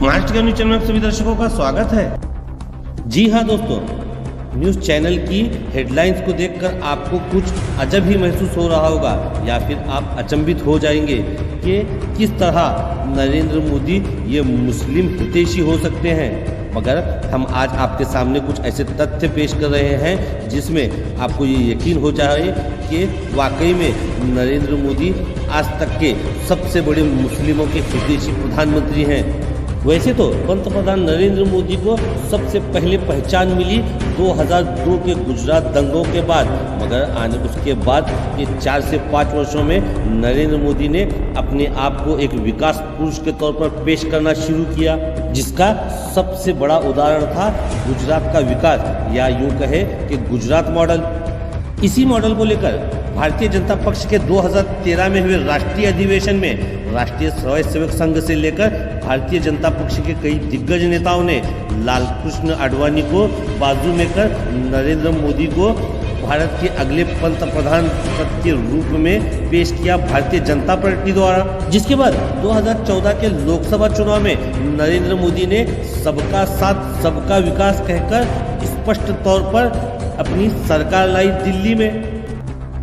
महाराष्ट्र के news channel में सभी दर्शकों का स्वागत है। जी हाँ दोस्तों, न्यूज चैनल की हेडलाइंस को देखकर आपको कुछ अजब ही महसूस हो रहा होगा या फिर आप अचंभित हो जाएंगे कि किस तरह नरेंद्र मोदी ये मुस्लिम हितैषी हो सकते हैं। मगर हम आज आपके सामने कुछ ऐसे तथ्य पेश कर रहे हैं जिसमें आपको ये यकीन हो जाए कि वाकई में नरेंद्र मोदी आज तक के सबसे बड़े मुस्लिमों के हितैषी प्रधानमंत्री हैं। वैसे तो पंतप्रधान नरेंद्र मोदी को सबसे पहले पहचान मिली 2002 के गुजरात दंगों के बाद, मगर उसके बाद के 4 से 5 वर्षों में नरेंद्र मोदी ने अपने आप को एक विकास पुरुष के तौर पर पेश करना शुरू किया, जिसका सबसे बड़ा उदाहरण था गुजरात का विकास या यूँ कहे कि गुजरात मॉडल। इसी मॉडल को लेकर भारतीय जनता पक्ष के 2013 में हुए राष्ट्रीय अधिवेशन में राष्ट्रीय स्वयंसेवक संघ से लेकर भारतीय जनता पक्ष के कई दिग्गज नेताओं ने लालकृष्ण आडवाणी को बाजू में कर नरेंद्र मोदी को भारत के अगले पंतप्रधान पद के रूप में पेश किया भारतीय जनता पार्टी द्वारा। जिसके बाद 2014 के लोकसभा चुनाव में नरेंद्र मोदी ने सबका साथ सबका विकास कहकर स्पष्ट तौर पर अपनी सरकार लाई दिल्ली में।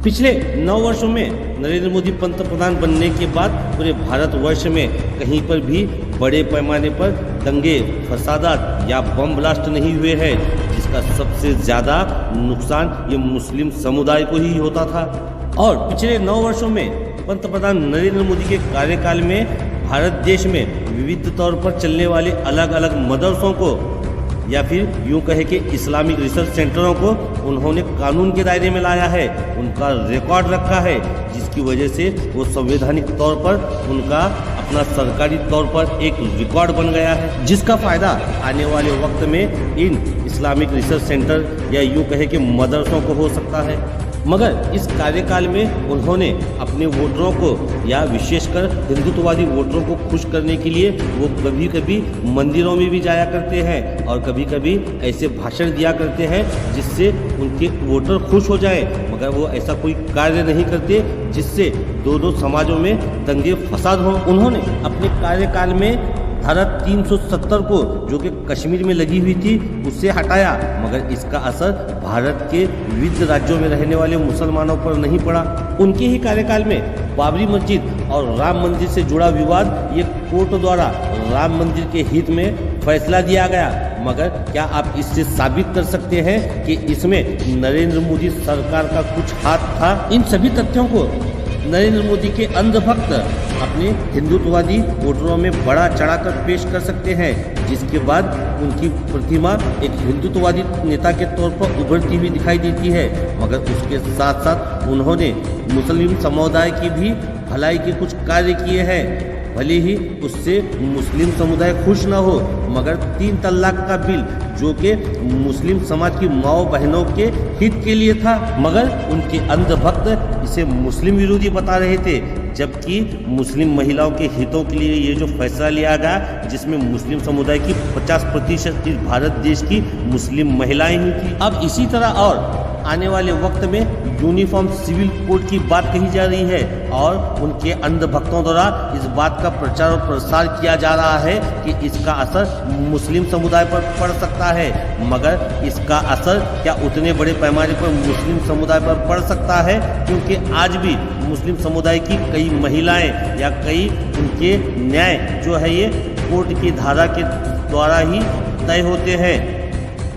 पिछले 9 वर्षों में नरेंद्र मोदी पंतप्रधान बनने के बाद पूरे भारतवर्ष में कहीं पर भी बड़े पैमाने पर दंगे, फसादात या बम ब्लास्ट नहीं हुए हैं, जिसका सबसे ज़्यादा नुकसान ये मुस्लिम समुदाय को ही होता था। और पिछले 9 वर्षों में पंतप्रधान नरेंद्र मोदी के कार्यकाल में भारत देश में विविध तौर पर चलने वाले अलग अलग मदरसों को या फिर यूँ कहे कि इस्लामिक रिसर्च सेंटरों को उन्होंने कानून के दायरे में लाया है, उनका रिकॉर्ड रखा है, जिसकी वजह से वो संवैधानिक तौर पर उनका अपना सरकारी तौर पर एक रिकॉर्ड बन गया है, जिसका फ़ायदा आने वाले वक्त में इन इस्लामिक रिसर्च सेंटर या यूँ कहे कि मदरसों को हो सकता है। मगर इस कार्यकाल में उन्होंने अपने वोटरों को या विशेषकर हिंदुत्ववादी वोटरों को खुश करने के लिए वो कभी कभी मंदिरों में भी जाया करते हैं और कभी कभी ऐसे भाषण दिया करते हैं जिससे उनके वोटर खुश हो जाए, मगर वो ऐसा कोई कार्य नहीं करते जिससे दोनों समाजों में दंगे फसाद हो। उन्होंने अपने कार्यकाल में धारा 370 को जो कि कश्मीर में लगी हुई थी उससे हटाया, मगर इसका असर भारत के विविध राज्यों में रहने वाले मुसलमानों पर नहीं पड़ा। उनके ही कार्यकाल में बाबरी मस्जिद और राम मंदिर से जुड़ा विवाद ये कोर्ट द्वारा राम मंदिर के हित में फैसला दिया गया, मगर क्या आप इससे साबित कर सकते हैं कि इसमें नरेंद्र मोदी सरकार का कुछ हाथ था? इन सभी तथ्यों को नरेंद्र मोदी के अंधभक्त अपने हिंदुत्ववादी वोटरों में बड़ा चढ़ाकर पेश कर सकते हैं, जिसके बाद उनकी प्रतिमा एक हिंदुत्ववादी नेता के तौर पर उभरती हुई दिखाई देती है। मगर उसके साथ साथ उन्होंने मुस्लिम समुदाय की भी भलाई के कुछ कार्य किए हैं, भले ही उससे मुस्लिम समुदाय खुश न हो, मगर 3 तलाक का बिल जो कि मुस्लिम समाज की माओ बहनों के हित के लिए था, मगर उनके अंधभक्त इसे मुस्लिम विरोधी बता रहे थे, जबकि मुस्लिम महिलाओं के हितों के लिए ये जो फैसला लिया गया जिसमें मुस्लिम समुदाय की 50% इस भारत देश की मुस्लिम महिलाएं ही थी। अब इसी तरह और आने वाले वक्त में यूनिफॉर्म सिविल कोड की बात कही जा रही है और उनके अंधभक्तों द्वारा इस बात का प्रचार और प्रसार किया जा रहा है कि इसका असर मुस्लिम समुदाय पर पड़ सकता है, मगर इसका असर क्या उतने बड़े पैमाने पर मुस्लिम समुदाय पर पड़ सकता है? क्योंकि आज भी मुस्लिम समुदाय की कई महिलाएं या कई उनके न्याय जो है ये कोर्ट की धारा के द्वारा ही तय होते हैं,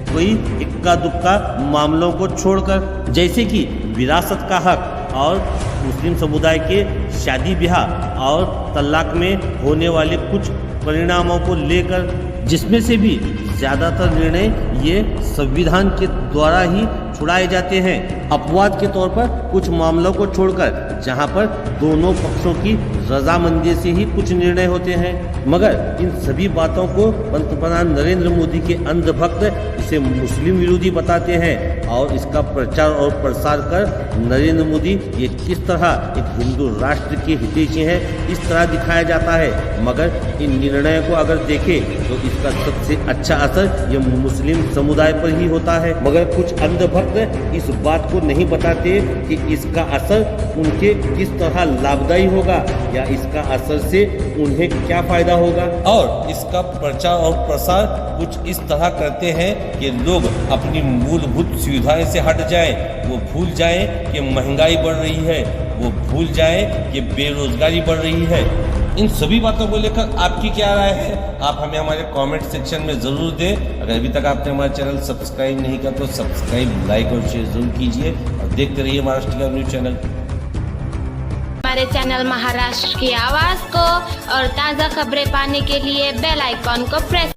कोई इक्का दुक्का मामलों को छोड़कर, जैसे कि विरासत का हक और मुस्लिम समुदाय के शादी ब्याह और तलाक में होने वाले कुछ परिणामों को लेकर, जिसमें से भी ज़्यादातर निर्णय ये संविधान के द्वारा ही छुड़ाए जाते हैं, अपवाद के तौर पर कुछ मामलों को छोड़कर, जहां पर दोनों पक्षों की रजामंदी से ही कुछ निर्णय होते हैं। मगर इन सभी बातों को पंतप्रधान नरेंद्र मोदी के अंधभक्त इसे मुस्लिम विरोधी बताते हैं और इसका प्रचार और प्रसार कर नरेंद्र मोदी ये किस तरह एक हिंदू राष्ट्र के हितैषी हैं इस तरह दिखाया जाता है। मगर इन निर्णयों को अगर देखें तो इसका सबसे अच्छा असर ये मुस्लिम समुदाय पर ही होता है। मगर कुछ अंधभक्त वर्ग इस बात को नहीं बताते कि इसका असर उनके किस तरह लाभदायी होगा या इसका असर से उन्हें क्या फायदा होगा। और इसका प्रचार और प्रसार कुछ इस तरह करते हैं कि लोग अपनी मूलभूत सुविधाएं से हट जाएं, वो भूल जाएं कि महंगाई बढ़ रही है, वो भूल जाएं कि बेरोजगारी बढ़ रही है। इन सभी बातों को लेकर आपकी क्या राय है, आप हमें हमारे कमेंट सेक्शन में ज़रूर दें। अगर अभी तक आपने हमारा चैनल सब्सक्राइब नहीं किया तो सब्सक्राइब, लाइक और शेयर जरूर कीजिए और देखते रहिए महाराष्ट्र का न्यूज़ चैनल। हमारे चैनल महाराष्ट्र की आवाज़ को और ताज़ा खबरें पाने के लिए बेल आइकॉन को प्रेस